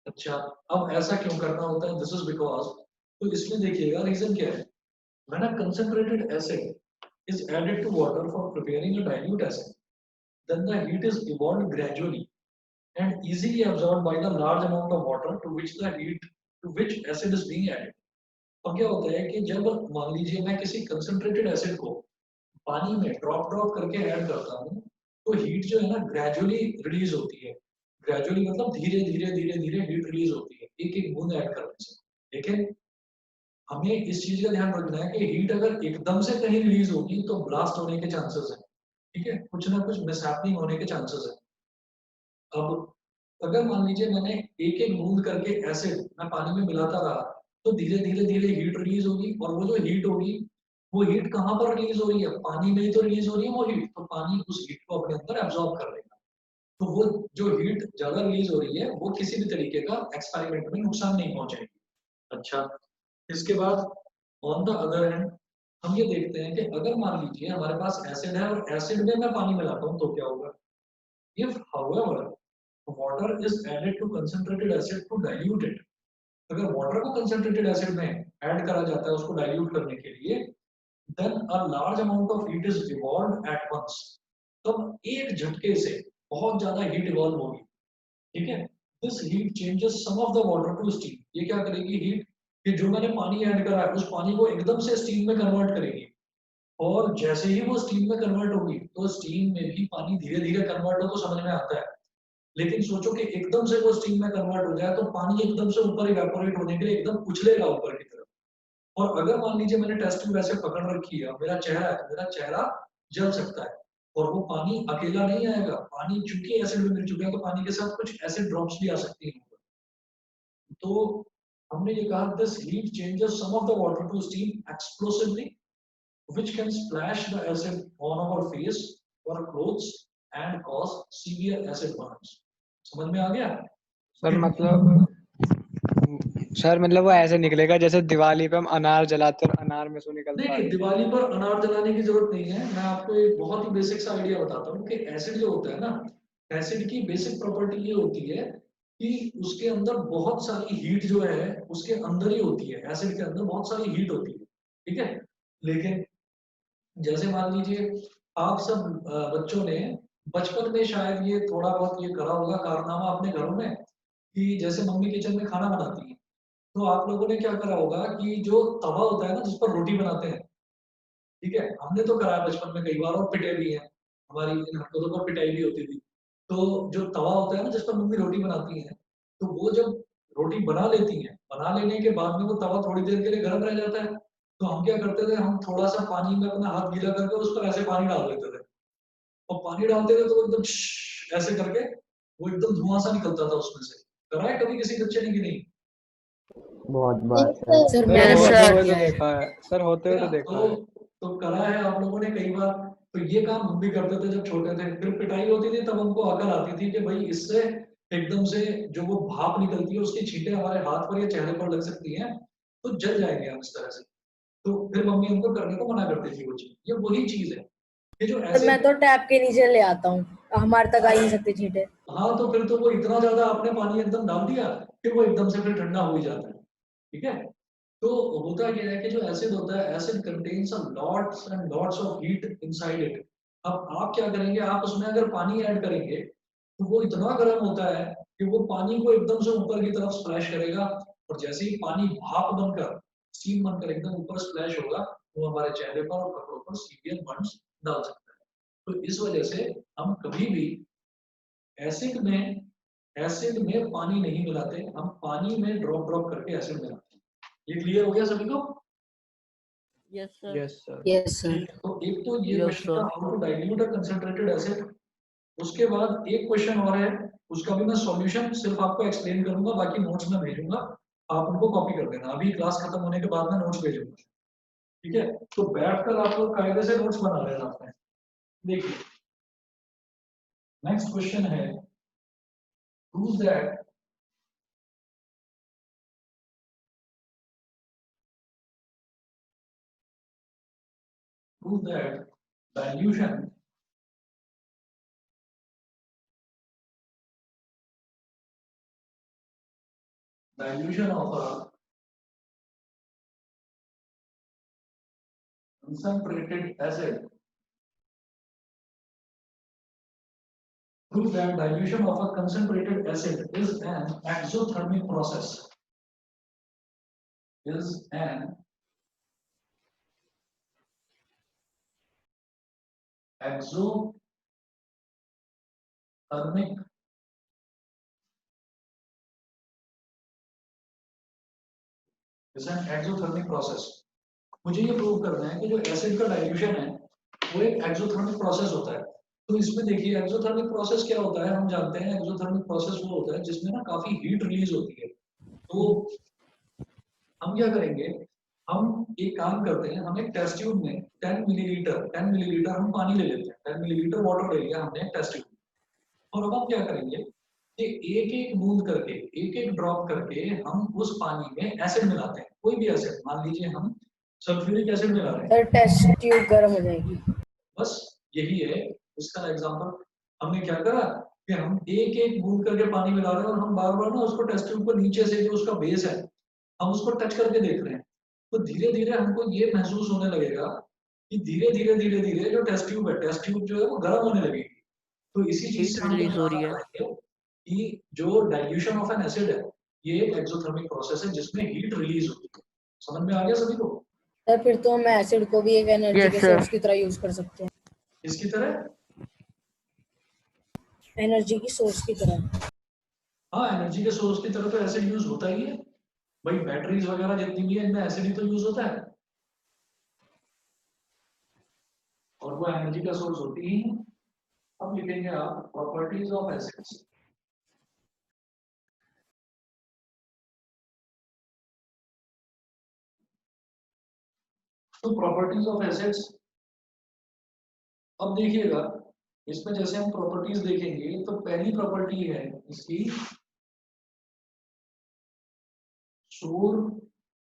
अच्छा, अब ऐसा क्यों करना होता है, दिस इज बिकॉज, तो इसमें देखिएगा रीजन क्या है. When a concentrated acid is added to water for preparing a dilute acid, then the heat is evolved gradually and easily absorbed by the large amount of water to which acid is being added. अब क्या होता है कि जब मान लीजिए मैं किसी कंसंट्रेटेड एसिड को पानी में ड्रॉप करके ऐड करता हूँ तो हीट जो है ना ग्रेजुअली रिलीज होती है। ग्रेजुअली मतलब धीरे धीरे हीट रिलीज होती है एक एक बूंद ऐड करने से। लेकिन हमें इस चीज का ध्यान रखना है कि हीट अगर एकदम से कहीं रिलीज होगी तो ब्लास्ट होने के चांसेस है, ठीक है, कुछ ना कुछ मिसहैपनिंग होने के चांसेस है। अब अगर मान लीजिए मैंने एक एक बूंद करके एसिड मैं पानी में मिलाता रहा तो धीरे धीरे हीट रिलीज होगी और वो जो हीट होगी वो हीट कहाँ पर रिलीज हो रही है, पानी में ही तो रिलीज हो रही है वो हीट, तो पानी उस हीट को अपने अंदर एब्जॉर्ब कर लेगा। तो वो जो हीट ज्यादा रिलीज हो रही है वो किसी भी तरीके का एक्सपेरिमेंट में नुकसान नहीं पहुंचाएगी। अच्छा, इसके बाद ऑन द अदर हैंड हम ये देखते हैं कि अगर मान लीजिए हमारे पास एसिड है और एसिड में मैं पानी मिलाता हूँ तो क्या होगा। If however water is added to concentrated acid to dilute it, अगर वाटर को कंसंट्रेटेड एसिड में ऐड करा जाता है उसको डाइल्यूट करने के लिए, then a large amount of heat is evolved at once, तब एक झटके से बहुत ज्यादा हीट इवॉल्व होगी, ठीक है। This heat changes some of the water to steam, ये क्या करेगी हीट कि जो मैंने पानी ऐड करा है उस पानी को एकदम से स्टीम में कन्वर्ट करेगी और जैसे ही वो स्टीम में कन्वर्ट होगी तो स्टीम में भी पानी धीरे धीरे कन्वर्ट हो तो समझ में आता है। लेकिन सोचो कि एकदम से वो स्टीम में कन्वर्ट हो जाए तो पानी एकदम से ऊपर इवेपोरेट होने के लिए एकदम उछलेगा ऊपर की तरफ। और अगर मान लीजिए मैंने टेस्ट ट्यूब ऐसे पकड़ रखी है मेरा चेहरा है तो मेरा चेहरा जल सकता है और वो पानी अकेला नहीं आएगा, पानी चूंकि एसिड में मिल चुका है तो पानी के साथ कुछ एसिड ड्रॉप्स भी आ सकती हैं। तो हमने ये कहा this heat changes some of the water to steam explosively which can splash the acid on our face or clothes and cause severe acid burns। समझ में आ गया? सर मतलब वो ऐसे निकलेगा जैसे दिवाली पे हम अनार जलाते और अनार में से निकलता नहीं, है। दिवाली पर अनार जलाने की जरूरत नहीं है। मैं आपको एक बहुत ही बेसिक सा आइडिया बताता हूँ कि एसिड जो होता है ना, एसिड की बेसिक प्रॉपर्टी ये होती है कि उसके अंदर बहुत सारी हीट जो है उसके अंदर ही होती है। एसिड के अंदर बहुत सारी हीट होती है, ठीक है। लेकिन जैसे मान लीजिए आप सब बच्चों ने बचपन में शायद ये थोड़ा बहुत ये करा होगा कारनामा अपने घरों में कि जैसे मम्मी किचन में खाना बनाती है तो आप लोगों ने क्या करा होगा कि जो तवा होता है ना जिस पर रोटी बनाते हैं, ठीक है, हमने तो कराया बचपन में कई बार और पिटे भी हैं, हमारी इन हरकतों पर पिटाई भी होती थी। तो जो तवा होता है ना जिस पर मम्मी रोटी बनाती है तो वो जब रोटी बना लेती है, बना लेने के बाद में वो तवा थोड़ी देर के लिए गर्म रह जाता है तो हम क्या करते थे, हम थोड़ा सा पानी में अपना हाथ गीला करके उस पर ऐसे पानी डाल देते थे और पानी डालते थे तो वो एकदम ऐसे करके वो एकदम धुआं सा निकलता था उसमें से। करा है कभी किसी बच्चे ने कि नहीं? बहुत बार सर। सर सर मैंने Yes, होते sir. हुए तो किया है। देखा है, सर होते हुए तो है ना? देखा है। तो करा है आप लोगों ने कई बार। तो ये काम हम भी करते थे जब छोटे थे, फिर पिटाई होती थी तब हमको अकल आती थी कि भाई इससे एकदम से जो वो भाप निकलती है उसकी छींटे हमारे हाथ पर या चेहरे पर लग सकती हैं तो जल जाएंगे हम इस तरह से। तो फिर मम्मी हमको करने को मना करती थी वो चीज। ये वही चीज है ये जो सर मैं ऐसे। तो टैप के नीचे ले आता हूँ, हमारे तक आ ही नहीं सकते छींटे। हाँ तो फिर तो वो इतना ज्यादा आपने पानी एकदम डाल दिया कि वो एकदम से फिर ठंडा हो ही जाता है, ठीक है। तो होता क्या है कि जो एसिड होता है acid contains lots and lots of heat inside it. अब आप क्या करेंगे, आप उसमें अगर पानी ऐड करेंगे तो वो इतना गर्म होता है कि वो पानी को एकदम से ऊपर की तरफ स्प्लैश करेगा और जैसे ही पानी भाप बनकर स्टीम बनकर एकदम ऊपर स्प्लैश होगा वो हमारे चेहरे पर और कपड़ों पर सीवियर बर्न्स डाल सकता है। तो इस वजह से हम कभी भी एसिड में पानी नहीं मिलाते, हम पानी में ड्रॉप करके एसिड मिलाते हैं। ये क्लियर हो गया सभी को? Yes, sir. Yes sir. Yes sir. तो एक तो ये Yes, क्वेश्चन था sir. How to dilute a concentrated acid. उसके बाद एक क्वेश्चन और है उसका भी मैं सॉल्यूशन सिर्फ आपको एक्सप्लेन करूंगा, बाकी नोट्स में भेजूंगा, आप उनको कॉपी कर देना। अभी क्लास खत्म होने के बाद में नोट्स भेजूंगा, ठीक है। तो बैठकर आप लोग कायदे से नोट्स बना लेना अपने। देखिए नेक्स्ट क्वेश्चन है prove that dilution of a concentrated acid Prove that dilution of a concentrated acid is an exothermic process. Is an exothermic is an exothermic process. मुझे ये प्रूव करना है कि जो एसिड का डाइल्यूशन है वो एक एक्सोथर्मिक प्रोसेस होता है। तो इसमें देखिए एक्सोथर्मिक प्रोसेस क्या होता है, हम जानते हैं एक्सोथर्मिक प्रोसेस वो होता है जिसमें ना काफी हीट रिलीज होती है। तो हम क्या करेंगे, हम एक काम करते हैं, हम एक टेस्ट ट्यूब में 10 मिलीलीटर हम पानी ले लेते हैं, 10 मिलीलीटर वाटर ले लिया हमने टेस्ट ट्यूब, और अब हम क्या करेंगे कि एक एक बूंद करके, एक एक ड्रॉप करके हम उस पानी में एसिड मिलाते हैं, कोई भी एसिड, मान लीजिए हम सल्फ्यूरिक एसिड मिला रहे हैं। सर टेस्ट ट्यूब गर्म हो जाएगी। बस यही है इसका एग्जांपल। हमने क्या करा कि हम एक एक बूंद करके पानी मिला रहे हैं और हम बार बार ना उसको टेस्ट ट्यूब को नीचे से जो उसका बेस है हम उसको टच करके देख रहे हैं। तो धीरे धीरे हमको ये महसूस होने लगेगा कि धीरे धीरे जो टेस्ट ट्यूब जो है वो गर्म होने लगेगी। तो इसी चीज से हम रिलीज हो रही है कि जो डाइल्यूशन ऑफ एन एसिड है ये एक एक्सोथर्मिक प्रोसेस है जिसमें हीट रिलीज होती है। समझ में आ गया सभी को? सर फिर तो हम एसिड को भी एक एनर्जी Yes, के sir. सोर्स की तरह यूज कर सकते हैं। इसकी तरह एनर्जी की सोर्स की तरह। हाँ, एनर्जी के सोर्स की तरह तो एसिड यूज होता ही है भाई। बैटरीज वगैरह जितनी भी है इनमें एसिड ही तो यूज होता है और वो एनर्जी का सोर्स होती ही है। अब लिखेंगे आप प्रॉपर्टीज ऑफ एसिड्स। तो प्रॉपर्टीज ऑफ एसिड्स, अब देखिएगा इसमें जैसे हम प्रॉपर्टीज देखेंगे तो पहली प्रॉपर्टी है इसकी सोर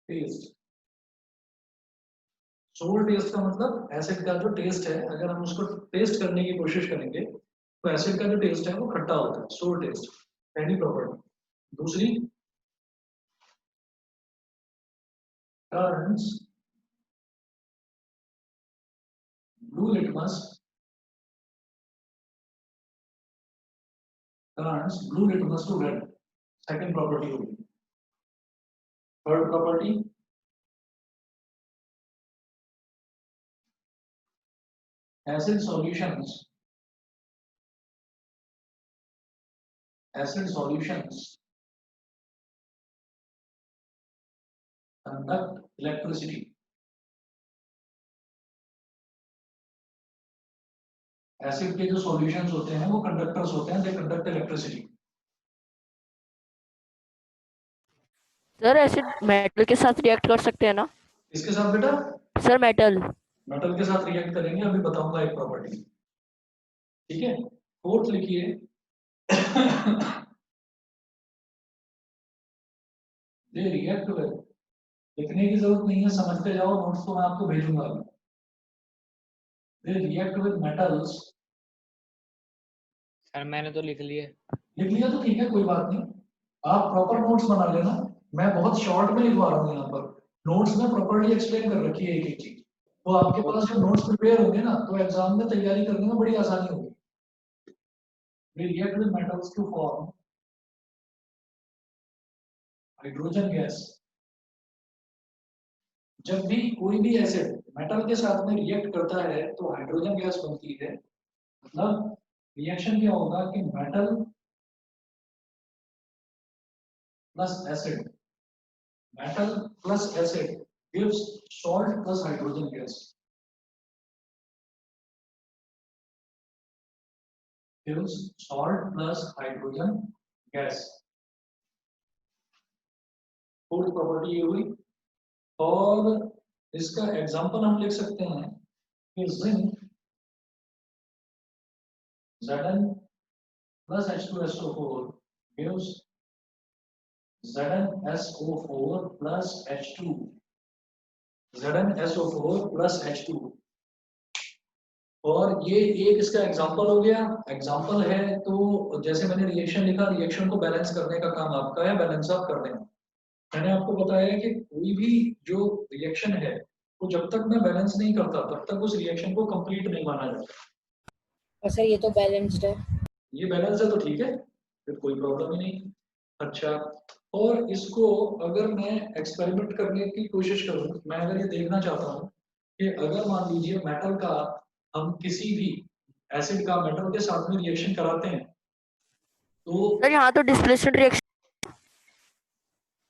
टेस्ट। सोर टेस्ट का मतलब एसिड का जो टेस्ट है, अगर हम उसको टेस्ट करने की कोशिश करेंगे तो एसिड का जो टेस्ट है वो खट्टा होता है, सोर टेस्ट, पहली प्रॉपर्टी। दूसरी, turns blue litmus to red, second property होगी। Third property, acid solutions conduct electricity। Acid के जो सॉल्यूशंस होते हैं वो कंडक्टर्स होते हैं, they conduct electricity. Sir acid metal के साथ रिएक्ट कर सकते हैं ना? इसके साथ बेटा सर मेटल के साथ रिएक्ट करेंगे, अभी बताऊंगा एक प्रॉपर्टी, ठीक है। फोर्थ लिखिए दे रिएक्ट विद, लिखने की जरूरत नहीं है, समझते जाओ, नोट्स तो मैं आपको भेजूंगा। They react with metals. Sir मैंने तो लिख लिया तो ठीक है, कोई बात नहीं, आप प्रॉपर नोट्स बना लेना। मैं बहुत शॉर्ट में लिखवा रहा हूँ यहाँ पर, नोट्स में प्रॉपर्ली एक्सप्लेन कर रखी है एक एक चीज। तो आपके पास जो नोट्स प्रिपेयर होंगे ना तो एग्जाम में तैयारी करने में बड़ी आसानी होगी। We react with metals to form hydrogen gas. जब भी कोई भी एसिड मेटल के साथ में रिएक्ट करता है तो हाइड्रोजन गैस बनती है। मतलब रिएक्शन क्या होगा कि metal plus acid gives salt plus hydrogen gas। gives salt plus hydrogen gas। Fourth property ये हुई। और इसका एग्जांपल हम लिख सकते हैं कि zinc Zn plus H2SO4 gives ZnSO4 plus H2। ZnSO4 plus H2। और ये एक इसका एग्जांपल हो गया। एग्जांपल है तो जैसे मैंने रिएक्शन लिखा, रिएक्शन को बैलेंस करने का काम आपका है, बैलेंस आप कर देना। मैंने आपको बताया कि कोई भी जो रिएक्शन है वो जब तक मैं बैलेंस नहीं करता तब तक उस रिएक्शन को कंप्लीट नहीं माना जाता। और सर ये तो बैलेंस्ड है। ये बैलेंस है तो ठीक है, फिर कोई प्रॉब्लम ही नहीं। अच्छा, और इसको अगर मैं एक्सपेरिमेंट करने की कोशिश करूं, मैं अगर ये देखना चाहता हूं कि अगर मान लीजिए मेटल का हम किसी भी एसिड का मेटल के साथ में रिएक्शन कराते हैं तो सर यहाँ तो डिस्प्लेसमेंट रिएक्शन।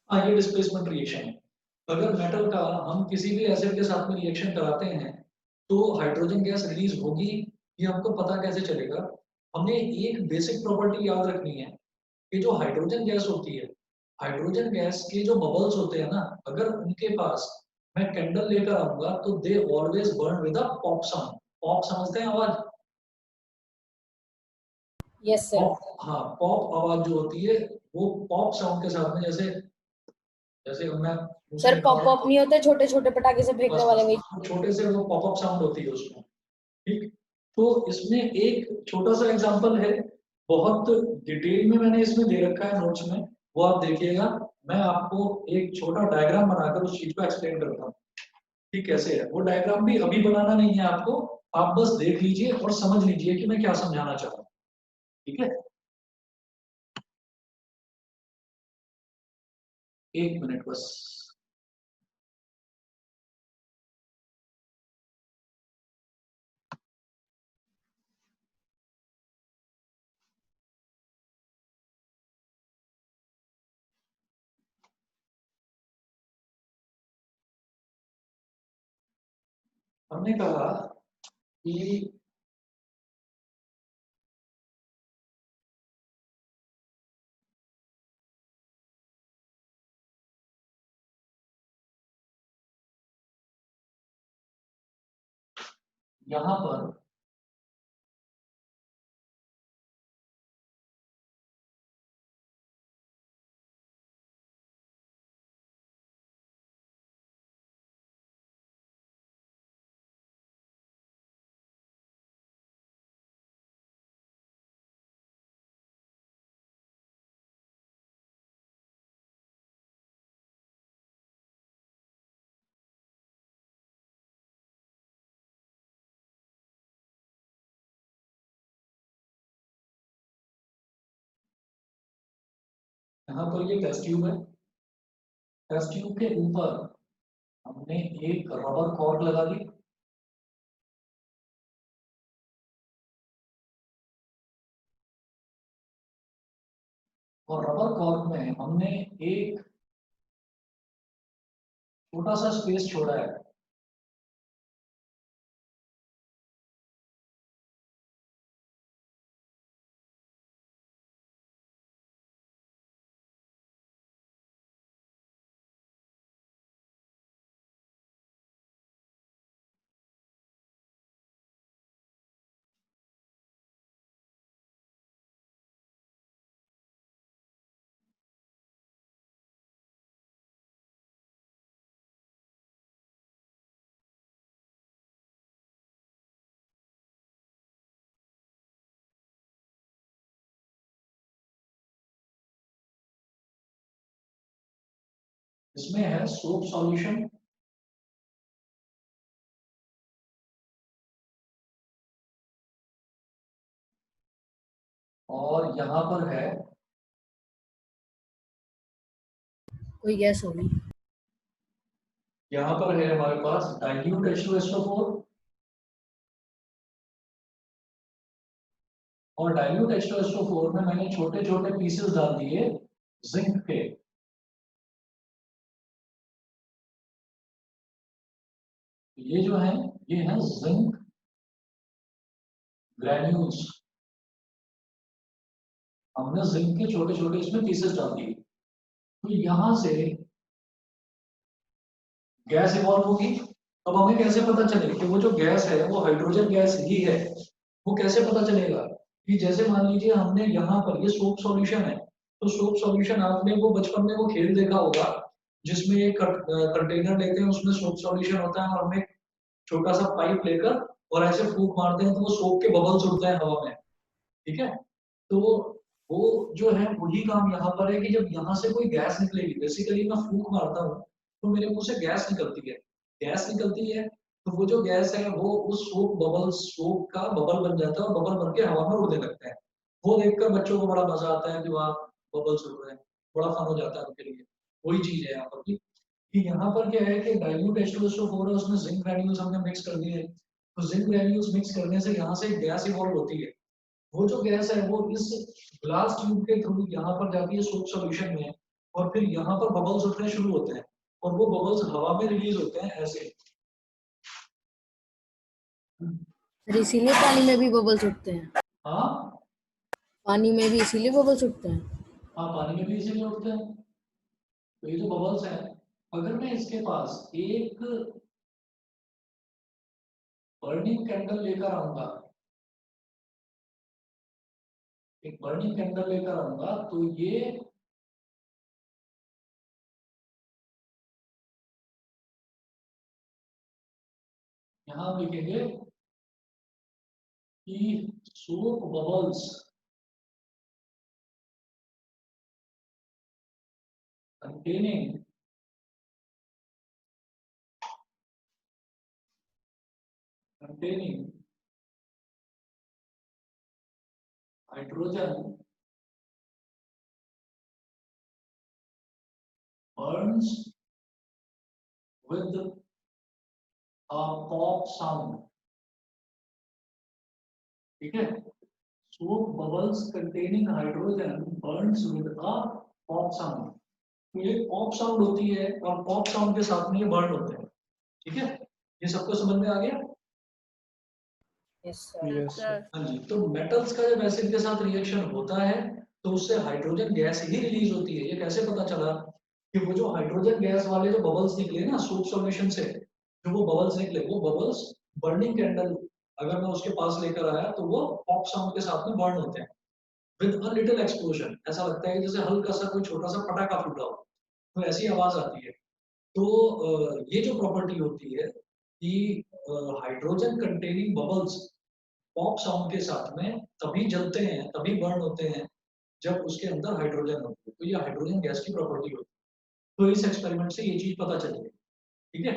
हाँ, ये डिस्प्लेसमेंट रिएक्शन है। अगर मेटल का हम किसी भी एसिड के साथ में रिएक्शन कराते हैं तो हाइड्रोजन गैस रिलीज होगी, ये हमको पता कैसे चलेगा? हमें एक बेसिक प्रॉपर्टी याद रखनी है कि जो हाइड्रोजन गैस होती है, हाइड्रोजन गैस के जो बबल्स होते हैं ना, अगर उनके पास मैं कैंडल लेकर आऊंगा तो they always burn with a pop sound. Pop समझते हैं आवाज? Yes sir. पॉप, हाँ, पॉप आवाज जो होती है वो पॉप साउंड के साथ में, जैसे जैसे मैं सर पॉप अप नहीं होते छोटे छोटे पटाखे से फेंकने वाले वही? छोटे से वो पॉपअप साउंड होती है उसमें, ठीक। तो इसमें एक छोटा सा एग्जांपल है, बहुत डिटेल में मैंने इसमें दे रखा है नोट्स में, वो आप देखिएगा। मैं आपको एक छोटा डायग्राम बनाकर उस चीज को एक्सप्लेन करता हूँ, ठीक कैसे है। वो डायग्राम भी अभी बनाना नहीं है आपको, आप बस देख लीजिए और समझ लीजिए कि मैं क्या समझाना चाह रहा हूँ, ठीक है। एक मिनट बस। हमने कहा कि यहाँ पर ये टेस्ट ट्यूब है, टेस्ट ट्यूब के ऊपर हमने एक रबर कॉर्क लगा दी, और रबर कॉर्क में हमने एक छोटा सा स्पेस छोड़ा है। इसमें है सोप सॉल्यूशन, और यहाँ पर है, कोई गैस होगी। यहाँ पर है हमारे पास डाइल्यूट H2SO4, और डाइल्यूट H2SO4 में मैंने छोटे छोटे पीसेस डाल दिए जिंक के। ये जो है ये है जिंक ग्रैन्यूल्स, हमने जिंक के छोटे छोटे इसमें पीसेस डाल दिए। तो यहाँ से गैस इवॉल्व होगी। अब हमें कैसे पता चले कि वो जो गैस है वो हाइड्रोजन गैस ही है? वो कैसे पता चलेगा? कि जैसे मान लीजिए हमने यहाँ पर ये सोप सॉल्यूशन है, तो सोप सॉल्यूशन आपने वो बचपन में वो खेल देखा होगा जिसमें एक कंटेनर लेते हैं, उसमें सोप सॉल्यूशन होता है और हमें छोटा सा पाइप लेकर और ऐसे फूंक मारते हैं तो वो सोप के बबल्स उड़ते हैं हवा में, ठीक है। तो वो जो है वही काम यहाँ पर है कि जब यहाँ से कोई गैस निकलेगी, बेसिकली मैं फूंक मारता हूँ तो मेरे मुंह से गैस निकलती है, गैस निकलती है तो वो जो गैस है वो उस सोप का बबल बन जाता है और बबल बन के हवा में उड़ने लगता है। वो देखकर बच्चों को बड़ा मजा आता है कि वाह बबल्स उड़ रहे हैं, बड़ा फन हो जाता है उनके लिए। वही चीज है यहाँ पर भी, कि यहाँ पर क्या है कि डाइल्यूट H2SO4 है, उसमें जिंक ग्रैन्यूल्स हमने मिक्स कर दिए। तो जिंक ग्रैन्यूल्स मिक्स करने से यहाँ से गैस इवॉल्व होती है। वो जो गैस है वो इस ग्लास ट्यूब के थ्रू यहाँ पर जाती है सोप सॉल्यूशन में, और फिर यहाँ पर बबल्स उठने शुरू होते हैं, और वो बबल्स हवा में रिलीज होते हैं ऐसे। सर इसीलिए पानी में भी बबल्स उठते हैं। हाँ पानी में भी इसीलिए बबल्स उठते हैं। हाँ, पानी में भी इसीलिए उठते हैं। तो ये जो बबल्स हैं, अगर मैं इसके पास एक बर्निंग कैंडल लेकर आऊंगा, एक बर्निंग कैंडल लेकर आऊंगा, तो ये यहां हम लिखेंगे कि soap bubbles containing hydrogen burns with a pop sound। ठीक है, soap bubbles containing hydrogen burns with a pop sound। तो ये पॉप साउंड होती है, और पॉप साउंड के साथ में ये बर्न होते हैं। ठीक है, ये सबको समझ में आ गया? Yes sir. Yes sir. हाँ जी। तो मेटल्स का जब एसिड के साथ रिएक्शन होता है तो उससे हाइड्रोजन गैस ही रिलीज होती है। ये कैसे पता चला कि वो जो हाइड्रोजन गैस वाले जो बबल्स निकले ना सोप सॉल्यूशन से, जो वो बबल्स निकले, वो बबल्स बर्निंग कैंडल अगर मैं उसके पास लेकर आया तो वो पॉप साउंड के साथ में बर्न होते हैं विद अ लिटिल एक्सप्लोजन। ऐसा लगता है जैसे हल्का सा कोई छोटा सा पटाखा फूटा हो, तो ऐसी आवाज आती है। तो ये जो प्रॉपर्टी होती है कि hydrogen containing bubbles pop sound के साथ में तभी जलते हैं, तभी बर्न होते हैं जब उसके अंदर हाइड्रोजन होती है। तो ये हाइड्रोजन गैस की प्रॉपर्टी होती है। तो इस एक्सपेरिमेंट से ये चीज पता चली है। ठीक है,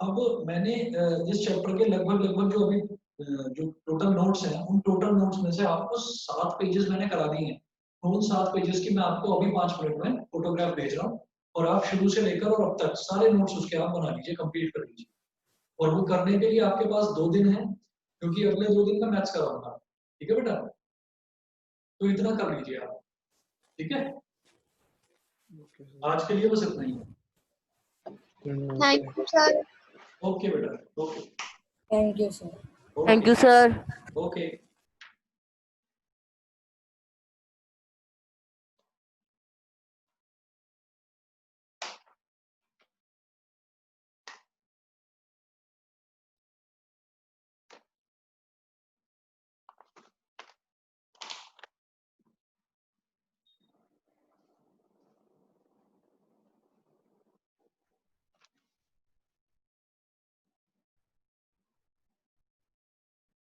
अब मैंने इस चैप्टर के लगभग लगभग जो अभी जो टोटल नोट्स हैं, उन टोटल नोट्स में से आपको 7 पेजेस मैंने करा दिए हैं। तो उन 7 पेजेस की मैं आपको अभी 5 मिनट में फोटोग्राफ भेज रहा हूँ, और आप शुरू से लेकर और अब तक सारे नोट्स उसके आप बना लीजिए, कंप्लीट कर लीजिए। और वो करने के लिए आपके पास 2 दिन है, क्योंकि अगले 2 दिन में मैथ्स कराऊंगा। ठीक है बेटा, तो इतना कर लीजिए आप। ठीक है, आज के लिए बस इतना ही है। Thank you sir. ओके बेटा, okay thank you sir. Thank you sir. Okay.